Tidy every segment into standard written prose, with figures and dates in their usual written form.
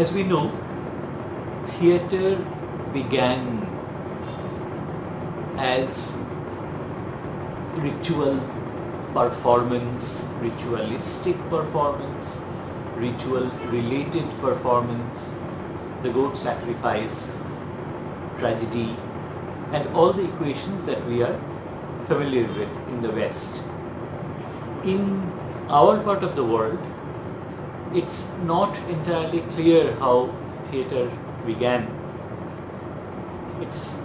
As we know, theatre began as ritual performance, ritualistic performance, ritual-related performance, the goat sacrifice, tragedy, and all the equations that we are familiar with in the West. In our part of the world, it's not entirely clear how theatre began. It's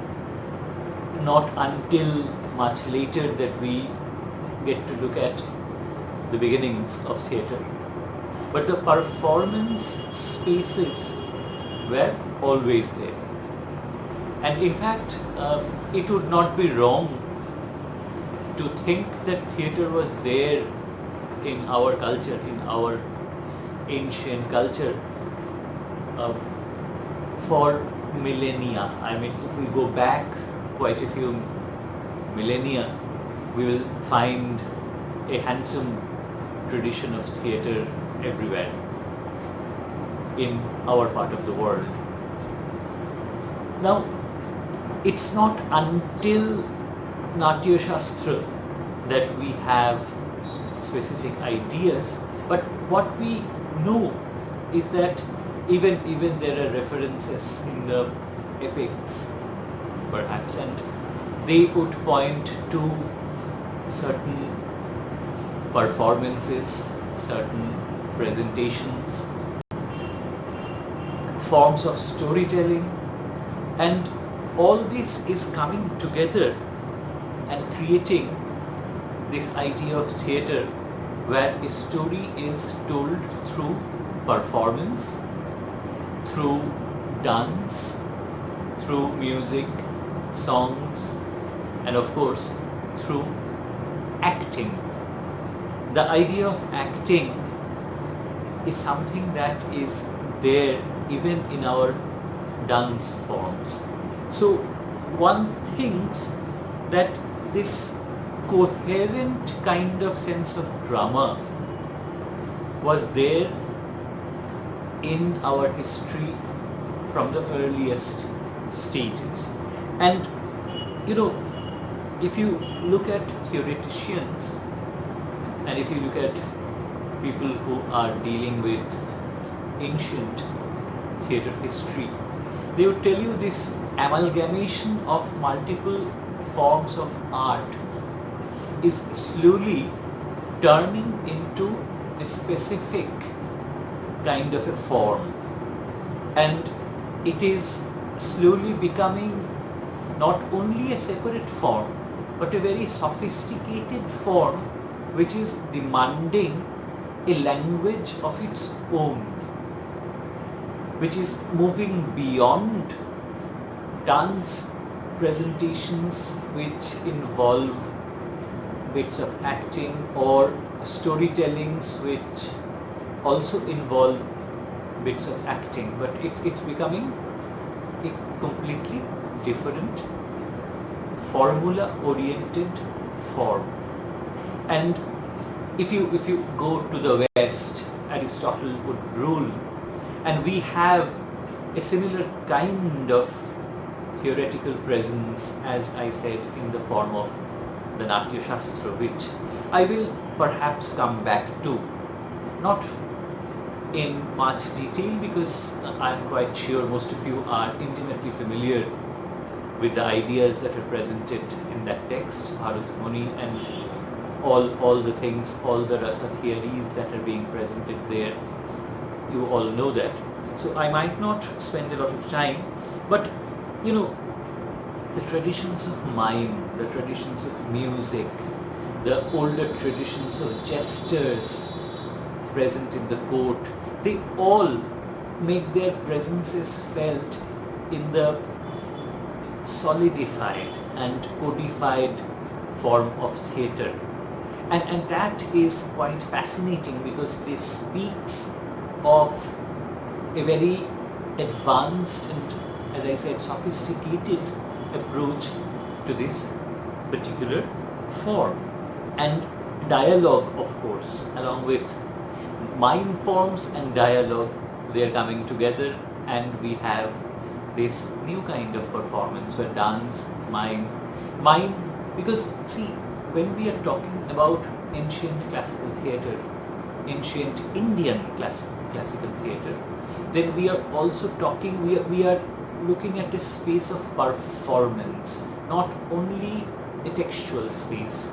not until much later that we get to look at the beginnings of theatre. But the performance spaces were always there. And in fact, it would not be wrong to think that theatre was there in our culture, in our ancient culture, for millennia. I mean, if we go back quite a few millennia, we will find a handsome tradition of theatre everywhere in our part of the world. Now, it's not until Natya Shastra that we have specific ideas, but what we know is that even there are references in the epics, perhaps, and they would point to certain performances, certain presentations, forms of storytelling, and all this is coming together and creating this idea of theatre where a story is told through performance, through dance, through music, songs, and of course through acting. The idea of acting is something that is there even in our dance forms. So one thinks that this coherent kind of sense of drama was there in our history from the earliest stages. And if you look at theoreticians and if you look at people who are dealing with ancient theatre history, they would tell you this amalgamation of multiple forms of art is slowly turning into a specific kind of a form, and it is slowly becoming not only a separate form but a very sophisticated form which is demanding a language of its own, which is moving beyond dance presentations which involve bits of acting or storytellings which also involve bits of acting, but it's becoming a completely different formula-oriented form. And if you go to the West, Aristotle would rule, and we have a similar kind of theoretical presence, as I said, in the form of the Natya Shastra, which I will perhaps come back to, not in much detail because I'm quite sure most of you are intimately familiar with the ideas that are presented in that text, Bharat Muni, and all the things, all the rasa theories that are being presented there. You all know that. So I might not spend a lot of time, but the traditions of mime, the traditions of music, the older traditions of jesters present in the court, they all make their presences felt in the solidified and codified form of theatre. And that is quite fascinating because this speaks of a very advanced and, as I said, sophisticated approach to this particular form. And dialogue, of course, along with mime forms and dialogue, they are coming together, and we have this new kind of performance where dance, mime, because see, when we are talking about ancient classical theatre, ancient Indian classical theatre, then we are also talking, we are looking at a space of performance, not only a textual space,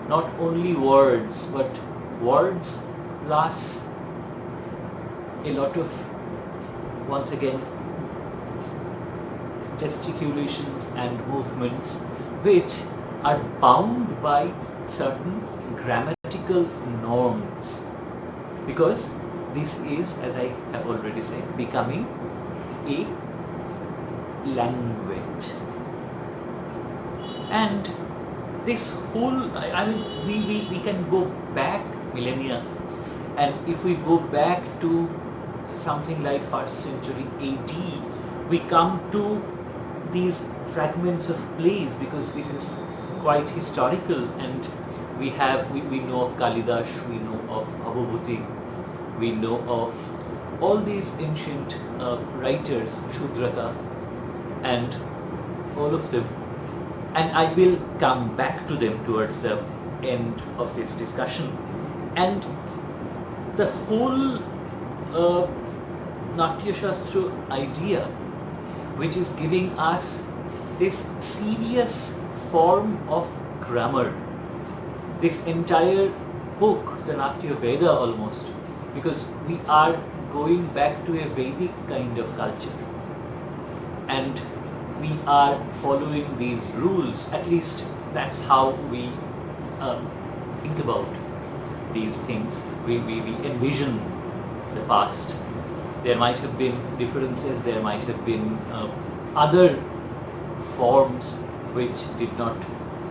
not only words, but words plus a lot of, once again, gesticulations and movements which are bound by certain grammatical norms, because this is, as I have already said, becoming a language. And this whole, I mean, we can go back millennia, and if we go back to something like 1st century AD, we come to these fragments of plays, because this is quite historical, and we know of Kalidas, we know of Abhubhuti, we know of all these ancient writers, Shudraka, and all of them, and I will come back to them towards the end of this discussion. And the whole Natya Shastra idea, which is giving us this serious form of grammar, this entire book, the Natya Veda almost, because we are going back to a Vedic kind of culture, and we are following these rules. At least that's how we think about these things. We envision the past. There might have been differences, there might have been other forms which did not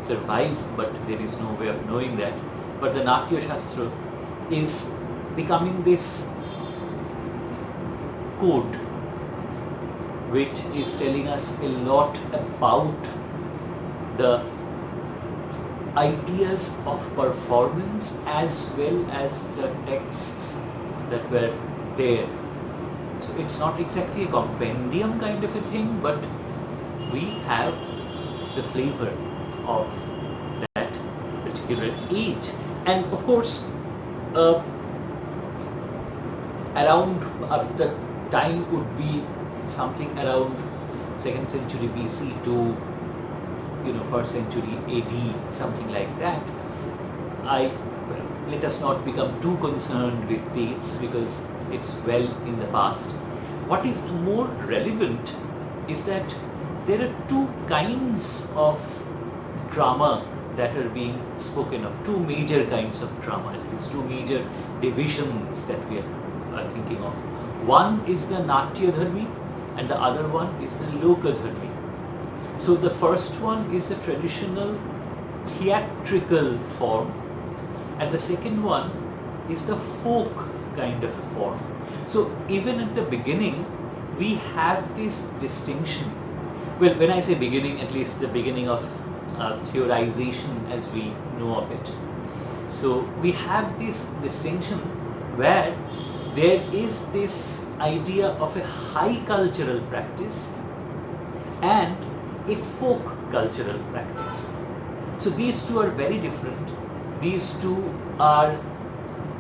survive, but there is no way of knowing that. But the Natya Shastra is becoming this code which is telling us a lot about the ideas of performance as well as the texts that were there. So it's not exactly a compendium kind of a thing, but we have the flavor of that particular age. And of course, around the time would be something around 2nd century BC to 1st century AD, something like that. Let us not become too concerned with dates because it's well in the past. What is more relevant is that there are two kinds of drama that are being spoken of, two major kinds of drama, at least two major divisions that we are thinking of. One is the Natya Dharmi and the other one is the Loka Dharmi. So the first one is the traditional theatrical form, and the second one is the folk kind of a form. So even at the beginning, we have this distinction. Well, when I say beginning, at least the beginning of theorization as we know of it. So we have this distinction where there is this idea of a high cultural practice and a folk cultural practice. So these two are very different. These two are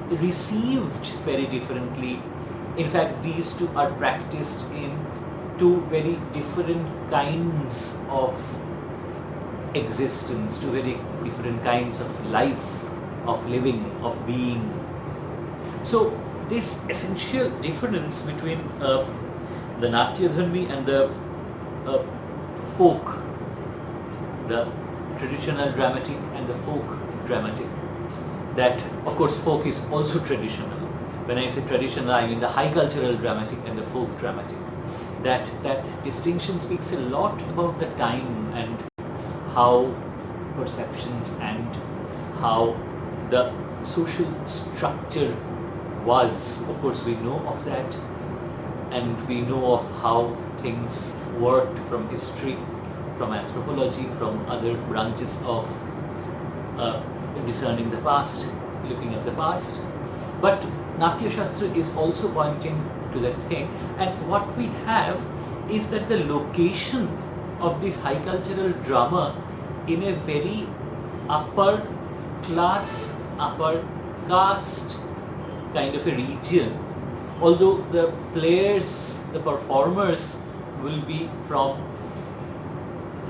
received very differently. In fact, these two are practiced in two very different kinds of existence, two very different kinds of life, of living, of being. So this essential difference between the Natya Dharmi and the folk, the traditional dramatic and the folk dramatic, that of course folk is also traditional. When I say traditional, I mean the high cultural dramatic and the folk dramatic. That distinction speaks a lot about the time and how perceptions and how the social structure was. Of course we know of that, and we know of how things worked from history, from anthropology, from other branches of discerning the past, looking at the past. But Natya Shastra is also pointing to that thing. And what we have is that the location of this high cultural drama in a very upper class, upper caste kind of a region, although the players, the performers will be from,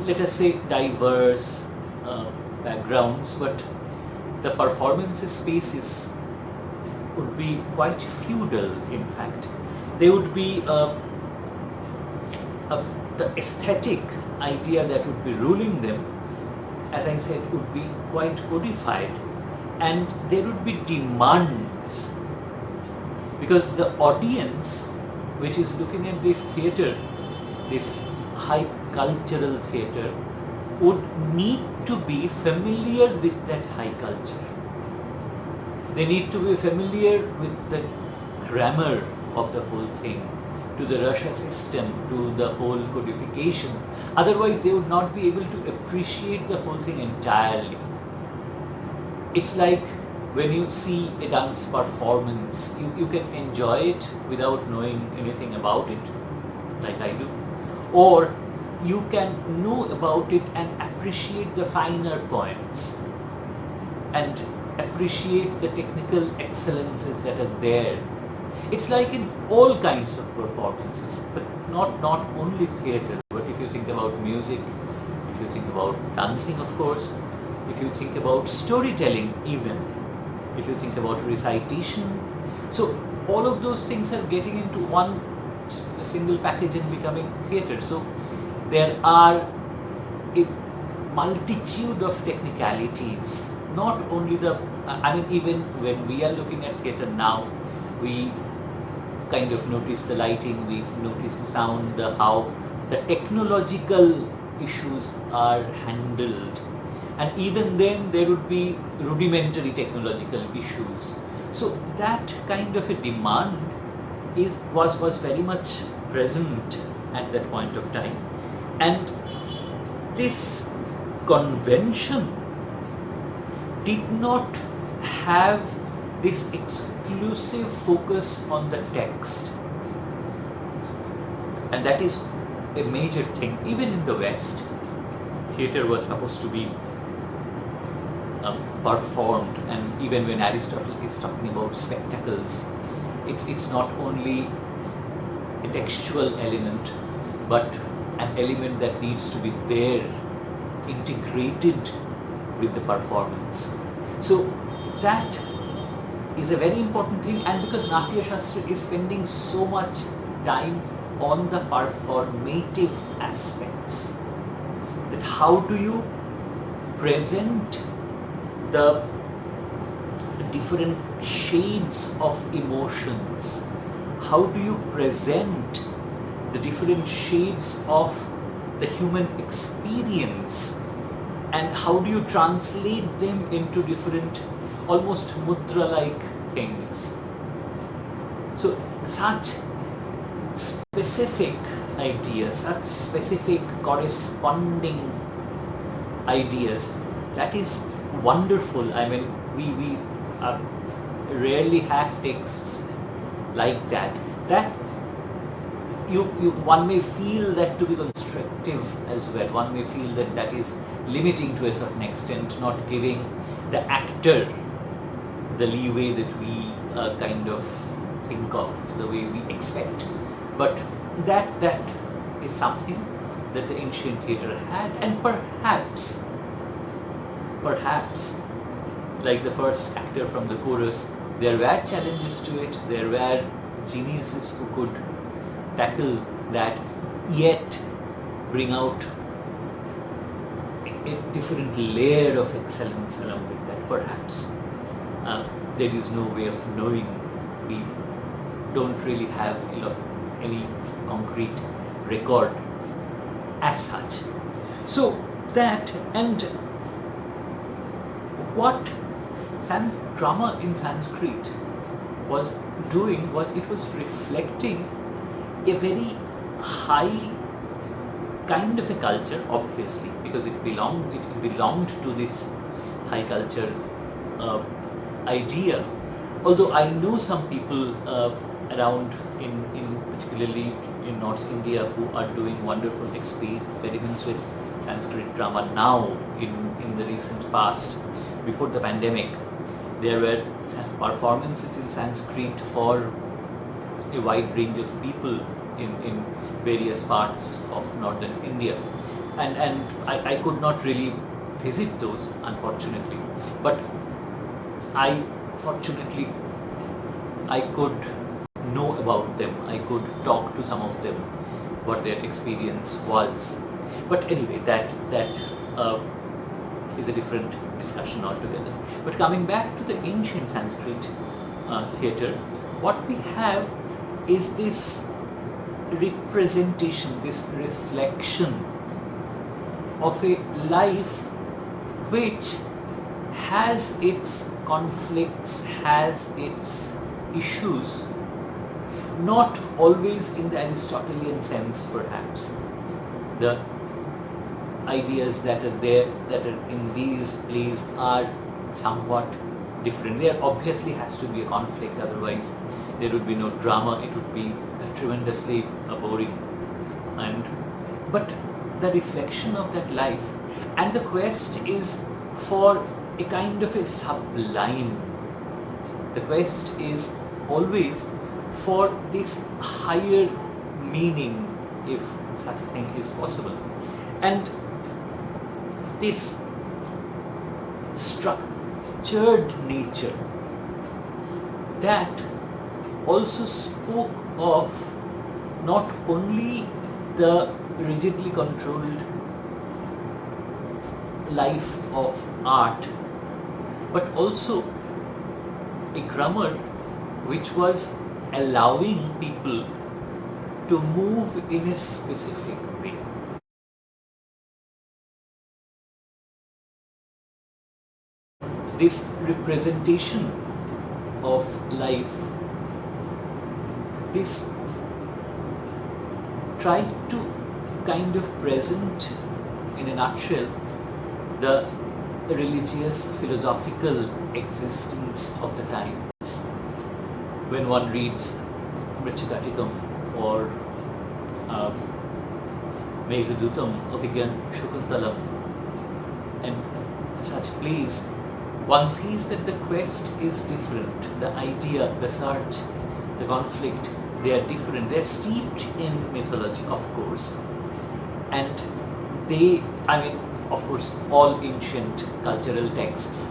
let us say, diverse backgrounds, but the performance spaces would be quite feudal. In fact, they would be the aesthetic idea that would be ruling them, as I said, would be quite codified, and there would be demands, because the audience which is looking at this theatre, this high cultural theatre, would need to be familiar with that high culture. They need to be familiar with the grammar of the whole thing, to the Russia system, to the whole codification. Otherwise, they would not be able to appreciate the whole thing entirely. It's like when you see a dance performance, you can enjoy it without knowing anything about it, like I do. Or you can know about it and appreciate the finer points and appreciate the technical excellences that are there. It's like in all kinds of performances, but not only theatre, but if you think about music, if you think about dancing, of course, if you think about storytelling even, if you think about recitation. So all of those things are getting into one single package and becoming theatre. So there are a multitude of technicalities, not only even when we are looking at theatre now, we kind of notice the lighting, we notice the sound, how the technological issues are handled. And even then there would be rudimentary technological issues. So that kind of a demand was very much present at that point of time. And this convention did not have this exclusive focus on the text. And that is a major thing. Even in the West, theatre was supposed to be performed, and even when Aristotle is talking about spectacles, it's not only a textual element, but an element that needs to be there, integrated with the performance. So that is a very important thing, and because Natya Shastra is spending so much time on the performative aspects, that how do you present the different shades of emotions, how do you present the different shades of the human experience, and how do you translate them into different, almost mudra-like things. So such specific ideas, such specific corresponding ideas, that is wonderful. I mean, we rarely have texts like that. That one may feel that to be constructive as well. One may feel that that is limiting to a certain extent, not giving the actor the leeway that we kind of think of, the way we expect. But that is something that the ancient theatre had, and perhaps, like the first actor from the chorus, there were challenges to it, there were geniuses who could tackle that, yet bring out a different layer of excellence along with that. Perhaps there is no way of knowing. We don't really have any concrete record as such. So that, and what drama in Sanskrit was doing was, it was reflecting a very high kind of a culture, obviously, because it belonged to this high culture idea. Although I know some people around in particularly in North India who are doing wonderful experiments with Sanskrit drama now in the recent past. Before the pandemic, there were performances in Sanskrit for a wide range of people in various parts of northern India, and I could not really visit those, unfortunately, but I could know about them. I could talk to some of them, what their experience was. But anyway, that is a different discussion altogether. But coming back to the ancient Sanskrit theatre, what we have is this representation, this reflection of a life which has its conflicts, has its issues, not always in the Aristotelian sense perhaps. The ideas that are there, that are in these plays, are somewhat different. There obviously has to be a conflict, otherwise there would be no drama, it would be tremendously boring. But the reflection of that life and the quest is for a kind of a sublime. The quest is always for this higher meaning, if such a thing is possible. And this structured nature that also spoke of not only the rigidly controlled life of art, but also a grammar which was allowing people to move in a specific way. This representation of life, this tried to kind of present in a nutshell the religious philosophical existence of the times. When one reads Mrichikatikam or Meghadutam, Abhigyan Shakuntalam and such plays, one sees that the quest is different. The idea, the search, the conflict, they are different. They are steeped in mythology, of course. And of course, all ancient cultural texts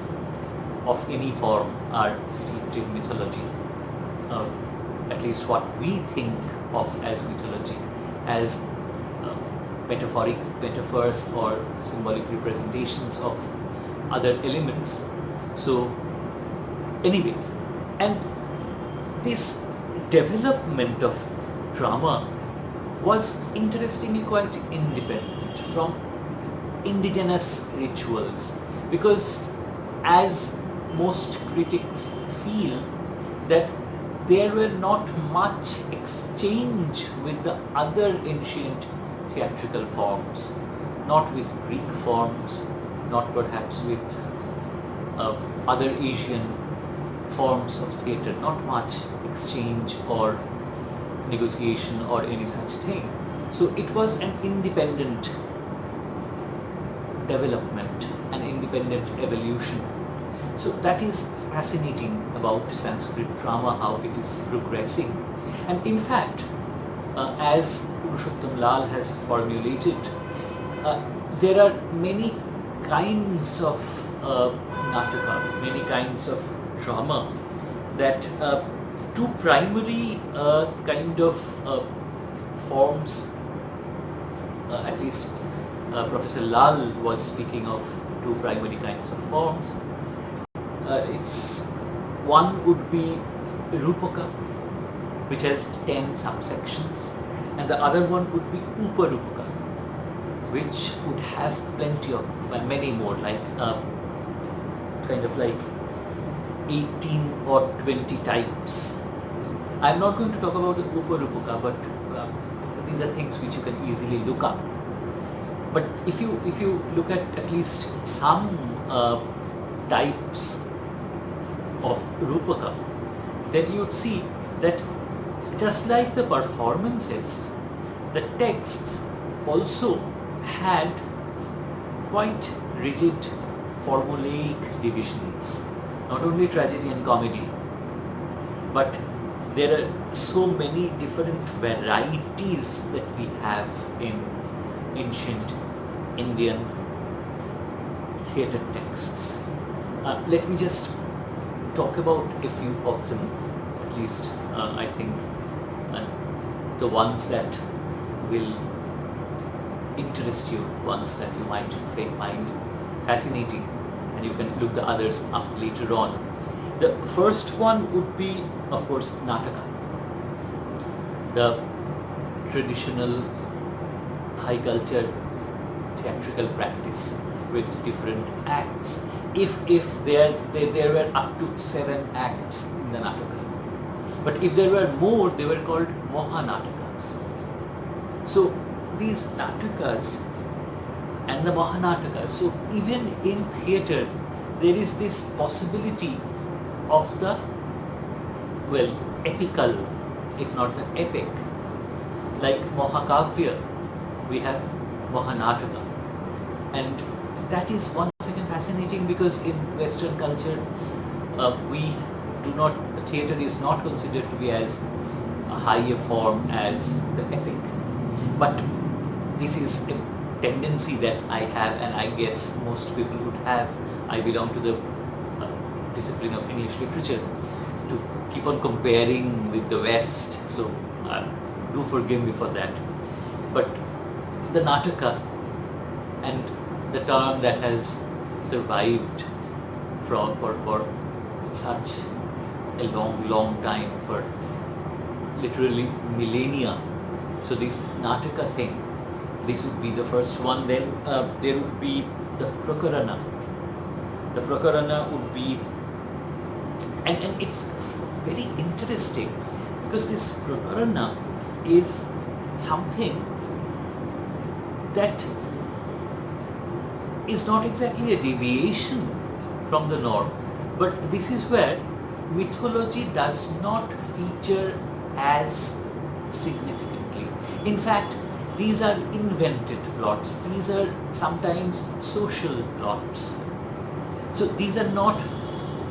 of any form are steeped in mythology. At least what we think of as mythology, as metaphors or symbolic representations of other elements. So anyway, and this development of drama was interestingly quite independent from indigenous rituals, because as most critics feel that there were not much exchange with the other ancient theatrical forms, not with Greek forms, not perhaps with other Asian forms of theatre, not much exchange or negotiation or any such thing. So it was an independent development, an independent evolution. So that is fascinating about Sanskrit drama, how it is progressing. And in fact, as Purushottam Lal has formulated, there are many kinds of nataka, many kinds of drama, that two primary kind of forms, at least Professor Lal was speaking of two primary kinds of forms. One would be Rupaka, which has 10 subsections, and the other one would be Uparupaka, which would have plenty of, many more, like kind of like 18 or 20 types. I'm not going to talk about the Uparupaka, but these are things which you can easily look up. But if you look at least some types of Rupaka, then you would see that just like the performances, the texts also had quite rigid formulaic divisions, not only tragedy and comedy, but there are so many different varieties that we have in ancient Indian theatre texts. Let me just talk about a few of them, at least I think the ones that will interest you, ones that you might find fascinating, and you can look the others up later on. The first one would be, of course, Nataka, the traditional high culture theatrical practice with different acts. If there were up to 7 acts in the Nataka, but if there were more, they were called Mahanatakas. So these Natakas and the Mahanatakas, so even in theatre there is this possibility of the, well, epical, if not the epic. Like Mahakavya, we have Mahanataka, and that is once again fascinating because in Western culture theatre is not considered to be as a higher form as the epic. But this is a tendency that I have, and I guess most people would have. I belong to the discipline of English literature, to keep on comparing with the West, so do forgive me for that. But the Nataka, and the term that has survived for such a long time, for literally millennia. So this Nataka thing, this would be the first one. Then there would be the Prakarana. The Prakarana would be, and it's very interesting because this Prakarana is something that is not exactly a deviation from the norm, but this is where mythology does not feature as significantly. In fact, these are invented plots, these are sometimes social plots. So these are not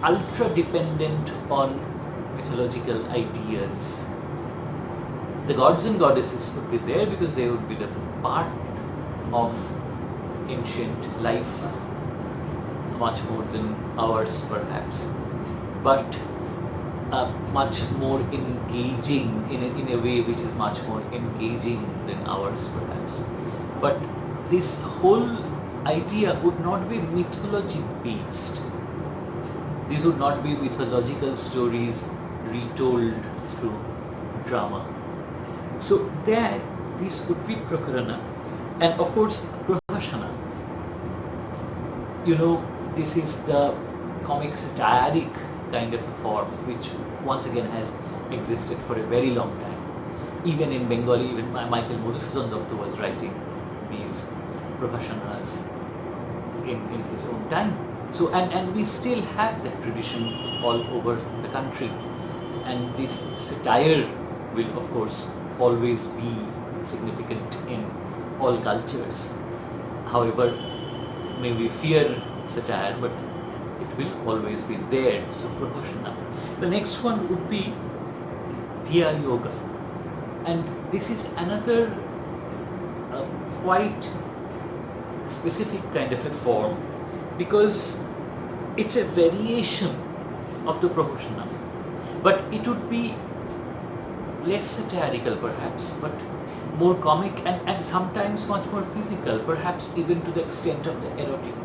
ultra dependent on mythological ideas. The gods and goddesses would be there because they would be the part of ancient life, much more than ours perhaps, but much more engaging in a way which is much more engaging than ours perhaps. But this whole idea would not be mythology based. These would not be mythological stories retold through drama. So there, this would be Prakarana. And of course, Prahashana. This is the comic satiric kind of a form which once again has existed for a very long time. Even in Bengali, even Michael Madhusudan Datta was writing these Prahashanas in his own time. So and we still have that tradition all over the country, and this satire will of course always be significant in all cultures. However, may we fear satire, but it will always be there. So Prahashana. The next one would be Vya Yoga, and this is another quite specific kind of a form because it's a variation of the Prahashana, but it would be less satirical perhaps, but more comic and sometimes much more physical, perhaps even to the extent of the erotic.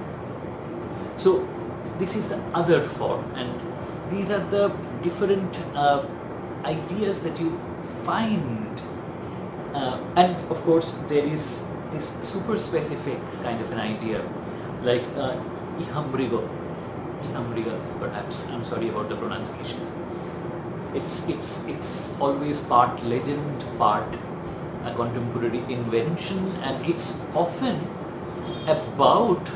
So this is the other form, and these are the different ideas that you find, and of course there is this super specific kind of an idea like Ihamriga, perhaps, I'm sorry about the pronunciation. It's always part legend, part a contemporary invention, and it's often about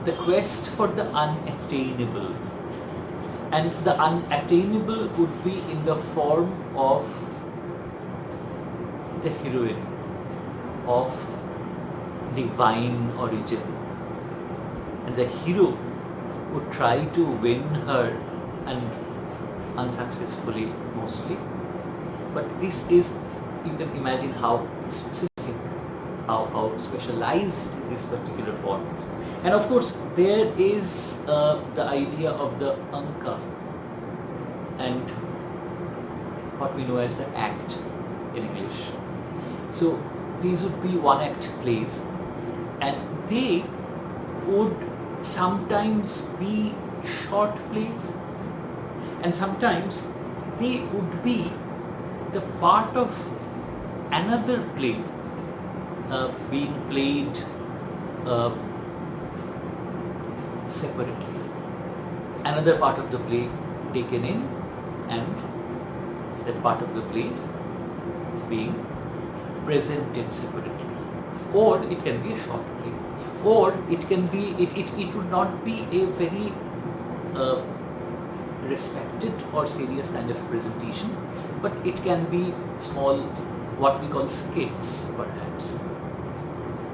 the quest for the unattainable, and the unattainable would be in the form of the heroine of divine origin, and the hero would try to win her, and unsuccessfully mostly. But this is, you can imagine how specific, how specialized this particular form is. And of course there is the idea of the anka and what we know as the act in English. So these would be one act plays, and they would sometimes be short plays, and sometimes they would be the part of another play being played separately. Another part of the play taken in, and that part of the play being presented separately. Or it can be a short play, or it can be, it would not be a very respected or serious kind of presentation, but it can be small, what we call skits perhaps.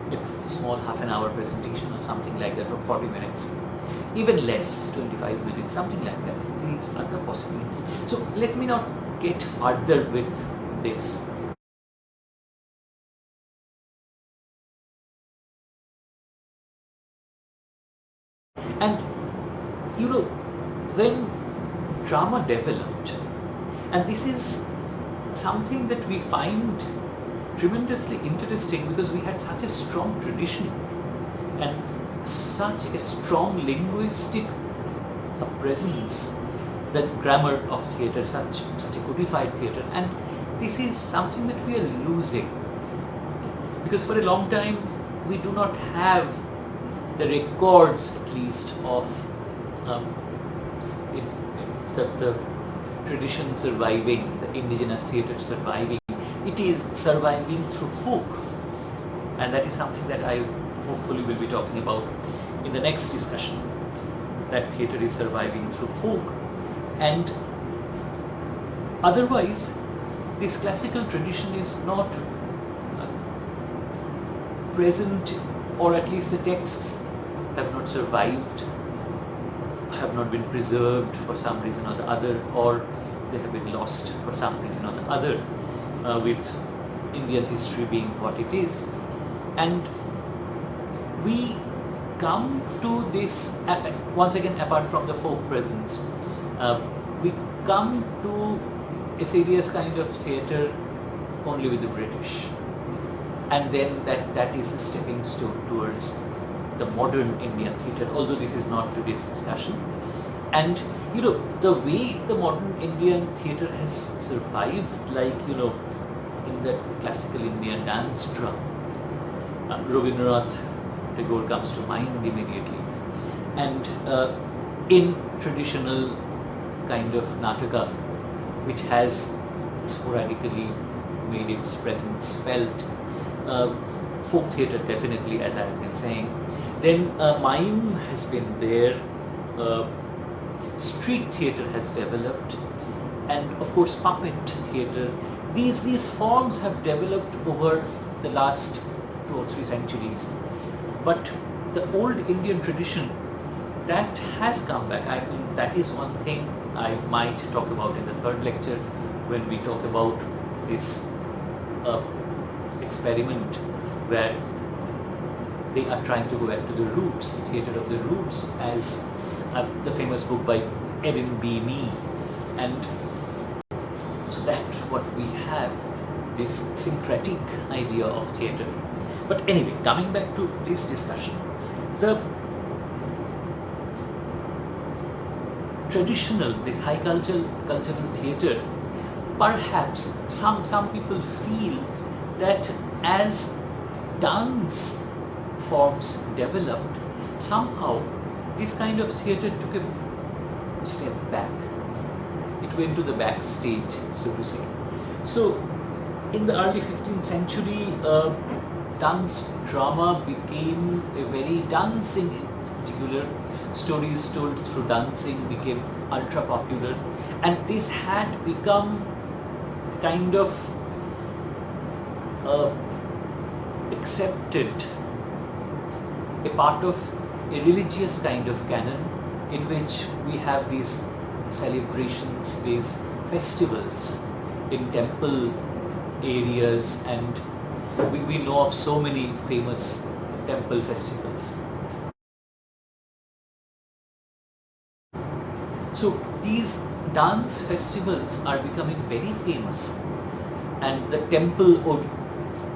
If small half an hour presentation or something like that, or 40 minutes, even less, 25 minutes, something like that. These are the possibilities. So let me not get further with this. And you know, when drama developed, and this is something that we find tremendously interesting, because we had such a strong tradition and such a strong linguistic presence, the grammar of theatre, such a codified theatre, and this is something that we are losing, because for a long time we do not have the records, at least, of the tradition surviving, the indigenous theatre surviving. It is surviving through folk, and that is something that I hopefully will be talking about in the next discussion, that theatre is surviving through folk. And otherwise this classical tradition is not present, or at least the texts have not survived, have not been preserved for some reason or the other, or they have been lost for some reason or the other, with Indian history being what it is. And we come to this, once again, apart from the folk presence, we come to a serious kind of theatre only with the British, and then that is the stepping stone towards the modern Indian theatre, although this is not today's discussion. And you know, the way the modern Indian theatre has survived, like, you know, in the classical Indian dance drum, Rabindranath Tagore comes to mind immediately, and in traditional kind of Nataka, which has sporadically made its presence felt, folk theatre definitely, as I have been saying, then mime has been there, street theatre has developed, and of course puppet theatre. These forms have developed over the last 2 or 3 centuries, but the old Indian tradition, that has come back. I mean, that is one thing I might talk about in the third lecture, when we talk about this experiment where they are trying to go back to the roots, the theatre of the roots, as the famous book by Erin B. Mee. And so that what we have, this syncretic idea of theatre. But anyway, coming back to this discussion, the traditional, this high cultural theatre, perhaps some people feel that as dance forms developed, somehow this kind of theatre took a step back. It went to the backstage, so to say. So in the early 15th century, dance drama became a very dancing, in particular, stories told through dancing became ultra popular, and this had become kind of accepted a part of a religious kind of canon in which we have these celebrations, these festivals in temple areas, and we know of so many famous temple festivals. So these dance festivals are becoming very famous, and the temple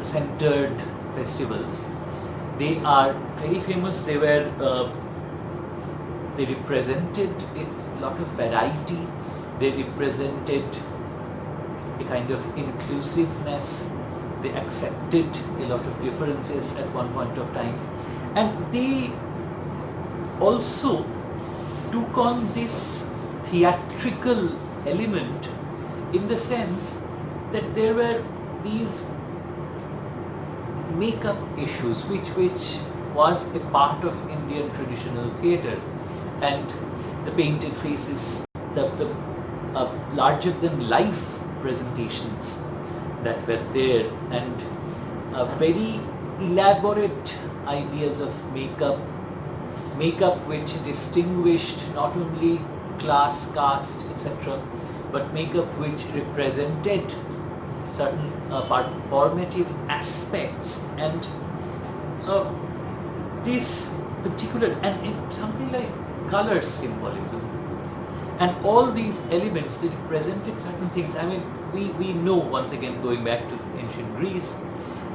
centered festivals, they are very famous. They represented a lot of variety. They represented a kind of inclusiveness. They accepted a lot of differences at one point of time, and they also took on this theatrical element in the sense that there were these makeup issues which was a part of Indian traditional theatre, and the painted faces, the larger than life presentations that were there, and very elaborate ideas of makeup which distinguished not only class, caste, etc., but makeup which represented certain performative aspects, and this particular, and something like color symbolism, and all these elements, they represented certain things. I mean, we know, once again going back to ancient Greece,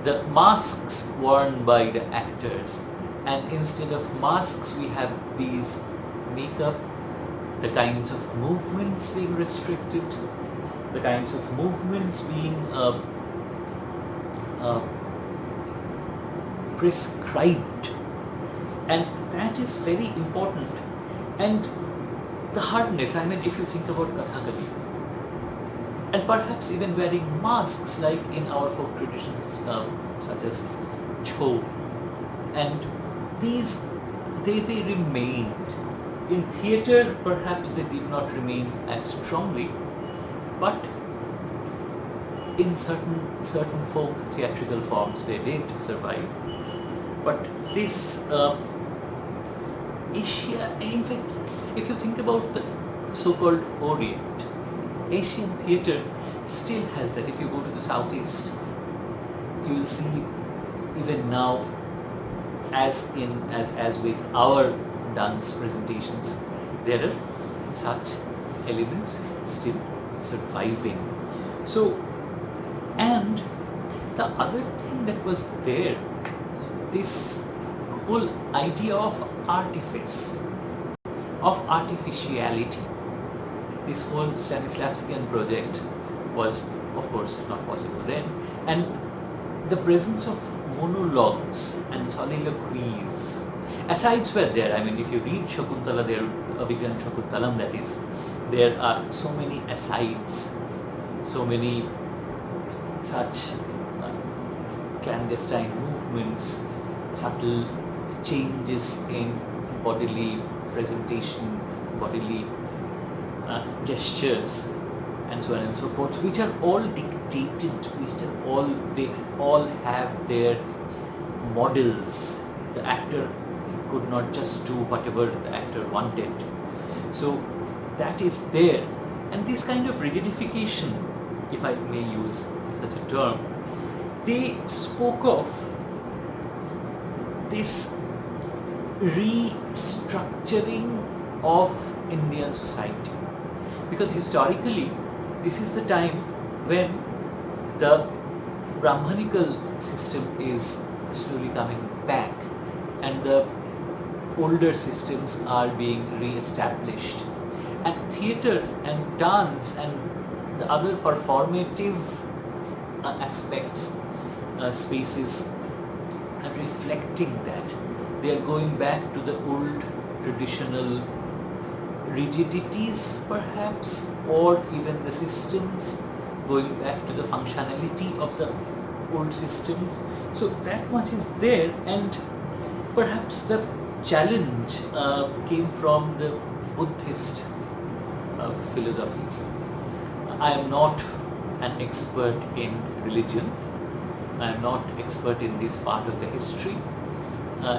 the masks worn by the actors, and instead of masks we have these makeup, the kinds of movements being restricted, the kinds of movements being prescribed, and that is very important. And the hardness, I mean, if you think about Kathakali, and perhaps even wearing masks like in our folk traditions such as Chho, and these they remained. In theatre perhaps they did not remain as strongly, but in certain folk theatrical forms they did survive. But this Asia, in fact, if you think about the so-called Orient, Asian theatre still has that. If you go to the southeast, you will see even now, as with our dance presentations, there are such elements still surviving. So, and the other thing that was there, this whole idea of artifice, of artificiality. This whole Stanislavskian project was, of course, not possible then, and the presence of monologues and soliloquies, asides were there. I mean, if you read Shakuntala, there, Abhigyan Shakuntalam, that is, there are so many asides, so many such clandestine movements, subtle changes in bodily presentation, bodily gestures, and so on and so forth, which are all dictated, they all have their models. The actor could not just do whatever the actor wanted. So that is there. And this kind of rigidification, if I may use such a term, they spoke of this restructuring of Indian society. Because historically, this is the time when the Brahmanical system is slowly coming back and the older systems are being re-established. And theatre and dance and the other performative aspects, spaces, are reflecting that. They are going back to the old traditional rigidities perhaps, or even the systems, going back to the functionality of the old systems. So that much is there, and perhaps the challenge came from the Buddhist philosophies. I am not an expert in religion, I am not expert in this part of the history.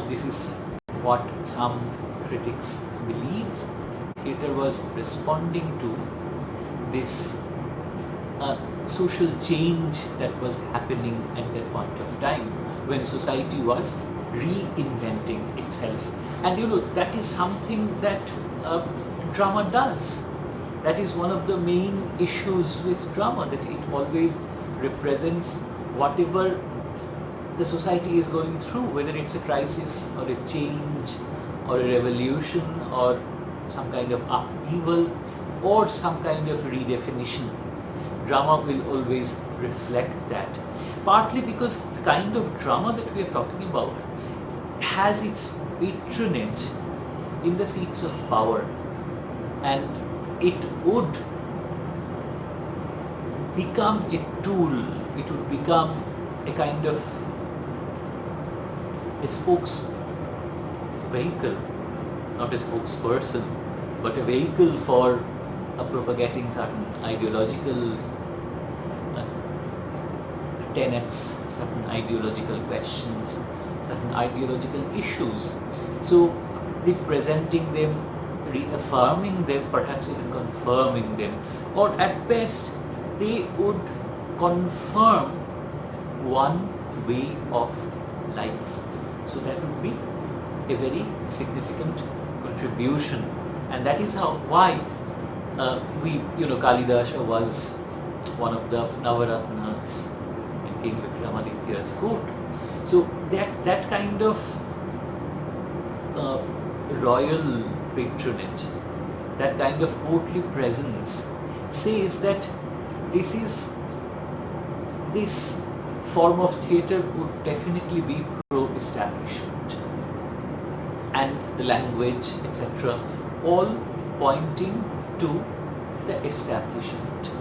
This is what some critics believe. Theatre was responding to this social change that was happening at that point of time when society was reinventing itself. And that is something that drama does. That is one of the main issues with drama, that it always represents whatever the society is going through, whether it's a crisis or a change or a revolution or some kind of upheaval or some kind of redefinition. Drama will always reflect that. Partly because the kind of drama that we are talking about has its patronage in the seats of power, and it would become a tool, it would become a kind of a spokes vehicle, not a spokesperson, but a vehicle for propagating certain ideological tenets, certain ideological questions, certain ideological issues. So representing them, reaffirming them, perhaps even confirming them, or at best they would confirm one way of life. So that would be a very significant contribution, and that is why Kalidasa was one of the Navaratnas in King Vikramaditya's court. So that kind of royal patronage, that kind of courtly presence says that this form of theatre would definitely be pro-establishment, and the language, etc., all pointing to the establishment.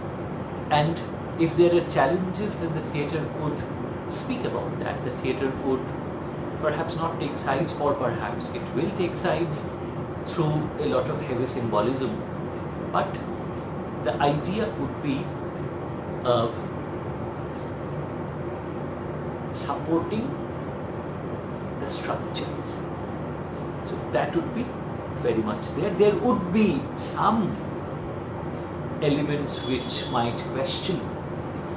And if there are challenges, then the theatre would speak about that. The theatre would perhaps not take sides, or perhaps it will take sides through a lot of heavy symbolism, but the idea would be supporting the structure. So that would be very much there. There would be some elements which might question,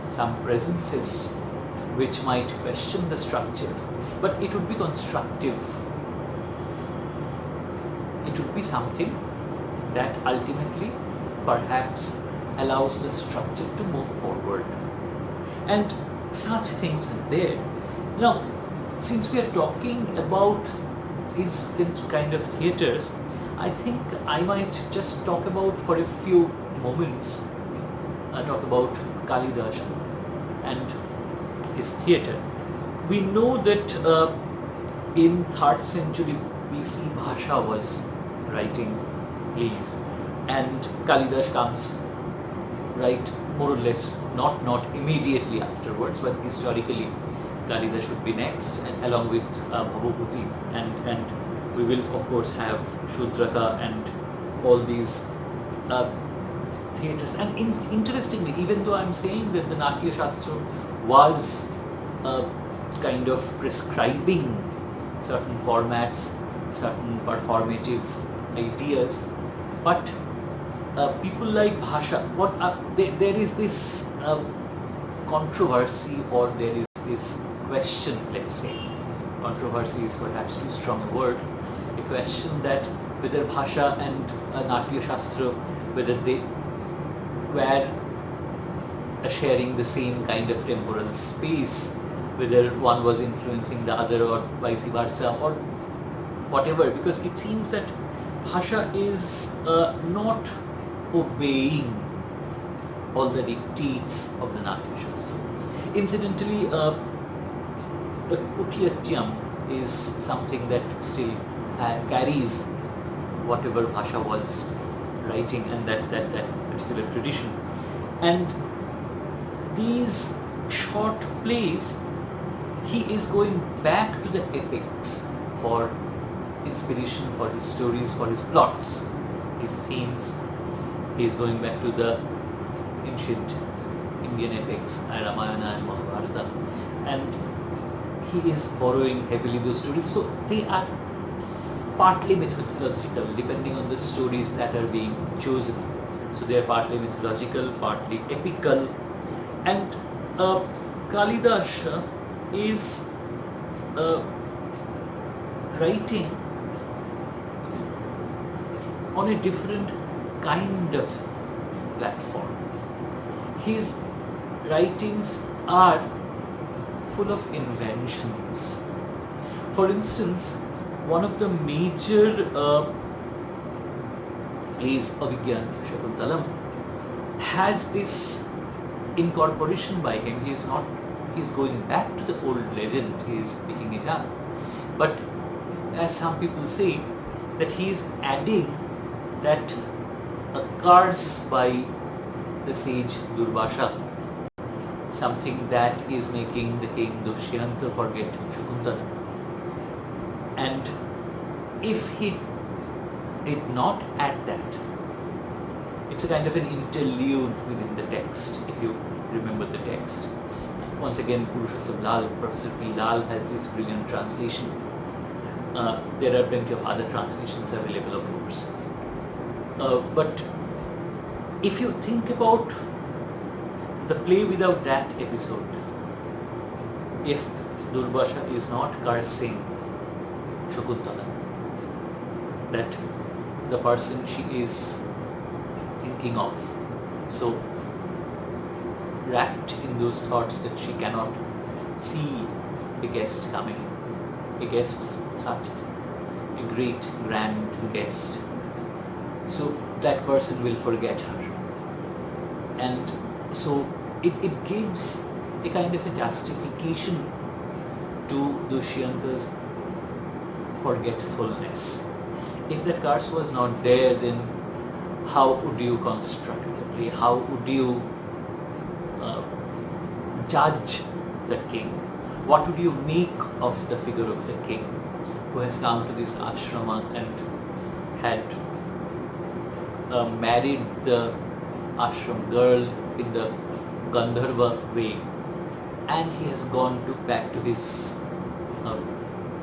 some presences which might question the structure, but it would be constructive. It would be something that ultimately perhaps allows the structure to move forward. And such things are there. Now, since we are talking about these kind of theatres, I think I might just talk about for a few moments, talk about Kalidasa and his theatre. We know that in 3rd century BC, Bhasha was writing plays, and Kalidasa comes right more or less, not immediately afterwards, but historically Kalidasa should be next, and along with Bhavabhuti, and we will of course have Shudraka and all these theatres. And interestingly, even though I'm saying that the Natya Shastra was kind of prescribing certain formats, certain performative ideas, but people like Bhasha, there is this controversy, or there is this question, let's say. Controversy is perhaps too strong a word. A question that whether Bhasha and Natya Shastra, whether they were sharing the same kind of temporal space, whether one was influencing the other or vice versa, or whatever, because it seems that Bhasha is not obeying all the dictates of the Natya Shastra. Incidentally, Kutyatyam is something that still carries whatever Bhasha was writing, and that particular tradition. And these short plays, he is going back to the epics for inspiration, for his stories, for his plots, his themes. He is going back to the ancient Indian epics, Ramayana and Mahabharata, and he is borrowing heavily those stories. So they are partly mythological depending on the stories that are being chosen. So they are partly mythological, partly epical, and Kalidasa is writing on a different kind of platform. His writings are full of inventions. For instance, one of the major plays, Abhigyan Shakuntalam, has this incorporation by him. He is going back to the old legend, he is picking it up. But as some people say, that he is adding that a curse by the sage Durvasha, something that is making the king Dushyanta forget Shakuntala. And if he did not add that, it's a kind of an interlude within the text, if you remember the text. Once again, Purushottam Lal, Professor P. Lal has this brilliant translation. There are plenty of other translations available, of course. But if you think about the play without that episode, if Durvasha is not cursing Shakuntala, that the person she is thinking of, so wrapped in those thoughts that she cannot see a guest coming, a guest such a great grand guest, so that person will forget her. And so it gives a kind of a justification to Dushyanta's forgetfulness. If that curse was not there, then how would you construct the play? How would you judge the king? What would you make of the figure of the king who has come to this ashrama and had married the ashram girl in the Gandharva way, and he has gone back to his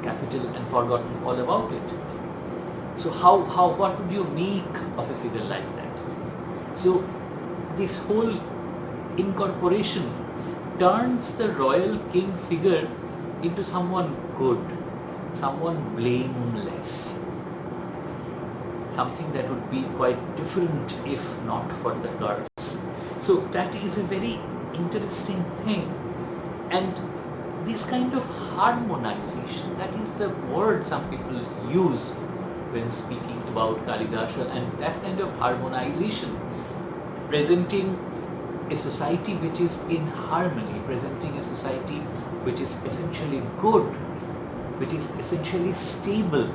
capital and forgotten all about it? So what would you make of a figure like that? So this whole incorporation turns the royal king figure into someone good, someone blameless, something that would be quite different if not for the curse. So that is a very interesting thing. And this kind of harmonization, that is the word some people use when speaking about Kalidasa, and that kind of harmonization, presenting a society which is in harmony, presenting a society which is essentially good, which is essentially stable,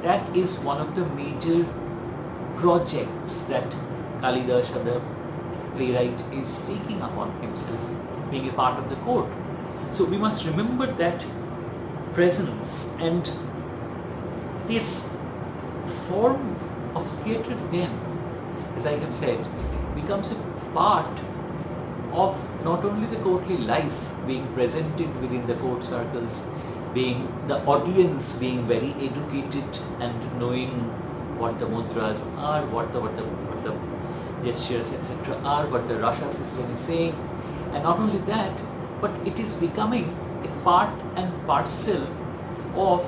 that is one of the major projects that Kalidasa, the playwright, is taking upon himself, being a part of the court. So we must remember that presence, and this form of theatre then, as I have said, becomes a part of not only the courtly life being presented within the court circles, being the audience being very educated and knowing what the mudras are, what the gestures etc. are, what the Rasha system is saying, and not only that, but it is becoming a part and parcel of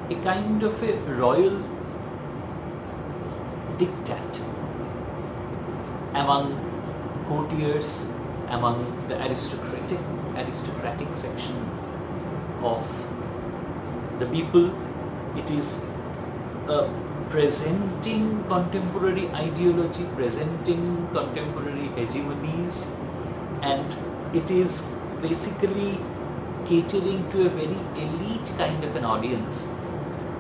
a kind of a royal diktat among courtiers, among the aristocratic section of the people. It is presenting contemporary ideology, presenting contemporary hegemonies, and it is basically catering to a very elite kind of an audience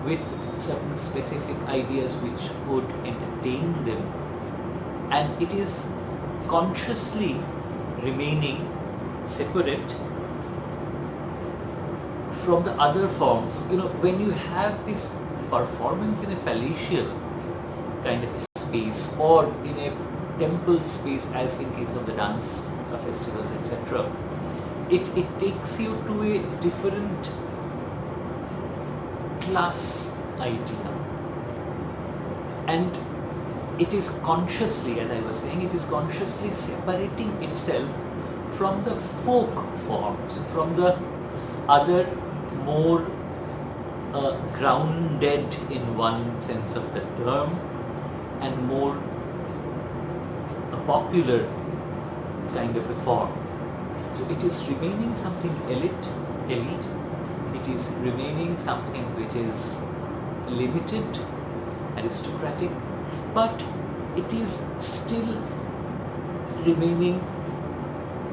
with certain specific ideas which would entertain them, and it is consciously remaining separate from the other forms. You know, when you have this performance in a palatial kind of a space or in a temple space, as in case of the dance festivals etc., it takes you to a different class idea, and it is consciously, as I was saying, it is consciously separating itself from the folk forms, from the other more grounded in one sense of the term and more a popular kind of a form. So it is remaining something elite, it is remaining something which is limited, aristocratic, but it is still remaining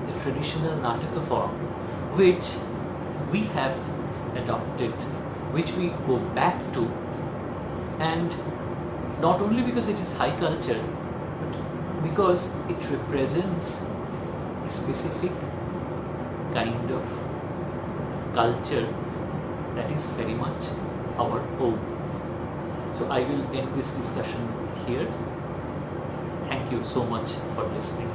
the traditional Nataka form which we have adopted, which we go back to, and not only because it is high culture, but because it represents a specific kind of culture that is very much our own. So I will end this discussion here. Thank you so much for listening.